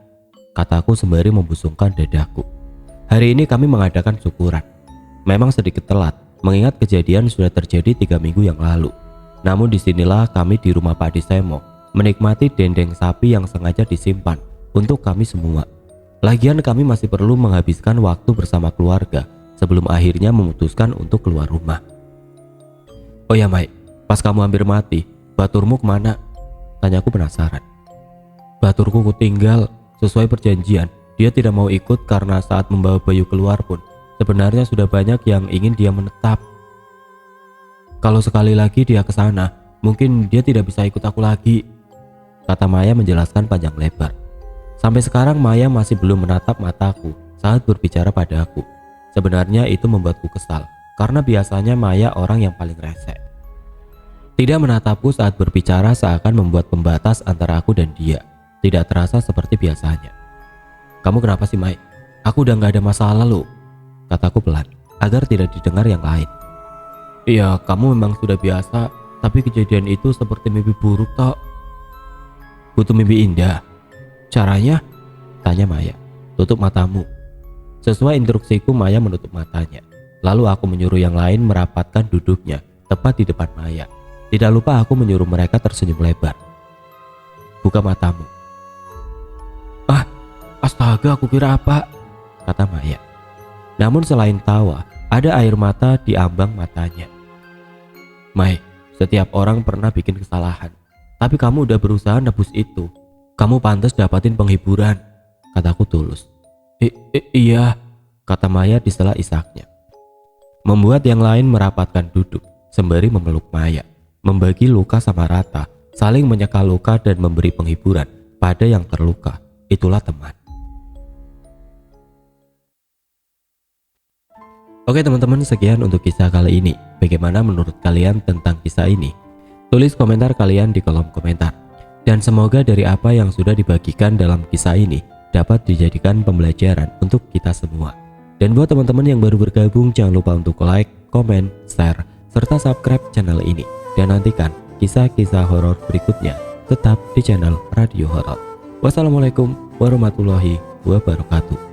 kataku sembari membusungkan dadaku. Hari ini kami mengadakan syukuran. Memang sedikit telat, mengingat kejadian sudah terjadi 3 minggu yang lalu. Namun disinilah kami di rumah Pak Disemo menikmati dendeng sapi yang sengaja disimpan untuk kami semua. Lagian kami masih perlu menghabiskan waktu bersama keluarga sebelum akhirnya memutuskan untuk keluar rumah. Oh ya Mai, pas kamu hampir mati, baturmu kemana? Tanyaku penasaran. Baturku kutinggal sesuai perjanjian. Dia tidak mau ikut karena saat membawa Bayu keluar pun sebenarnya sudah banyak yang ingin dia menetap. Kalau sekali lagi dia ke sana, mungkin dia tidak bisa ikut aku lagi, kata Maya menjelaskan panjang lebar. Sampai sekarang Maya masih belum menatap mataku saat berbicara padaku. Sebenarnya itu membuatku kesal, karena biasanya Maya orang yang paling rese. Tidak menatapku saat berbicara seakan membuat pembatas antara aku dan dia. Tidak terasa seperti biasanya. Kamu kenapa sih, Mai? Aku udah gak ada masalah loh, kataku pelan, agar tidak didengar yang lain. Iya, kamu memang sudah biasa, tapi kejadian itu seperti mimpi buruk tok. Butuh mimpi indah. Caranya? Tanya Maya. Tutup matamu. Sesuai instruksiku, Maya menutup matanya. Lalu aku menyuruh yang lain merapatkan duduknya tepat di depan Maya. Tidak lupa aku menyuruh mereka tersenyum lebar. Buka matamu. Ah, astaga, aku kira apa? Kata Maya. Namun selain tawa, ada air mata di ambang matanya. Mai, setiap orang pernah bikin kesalahan, tapi kamu udah berusaha nebus itu. Kamu pantas dapatin penghiburan, kataku tulus. Iya, kata Maya di sela isaknya. Membuat yang lain merapatkan duduk sembari memeluk Maya, membagi luka sama rata, saling menyeka luka dan memberi penghiburan pada yang terluka. Itulah teman. Oke teman-teman, sekian untuk kisah kali ini. Bagaimana menurut kalian tentang kisah ini? Tulis komentar kalian di kolom komentar. Dan semoga dari apa yang sudah dibagikan dalam kisah ini dapat dijadikan pembelajaran untuk kita semua. Dan buat teman-teman yang baru bergabung, jangan lupa untuk like, komen, share, serta subscribe channel ini. Dan nantikan kisah-kisah horor berikutnya tetap di channel Radio Horor. Wassalamualaikum warahmatullahi wabarakatuh.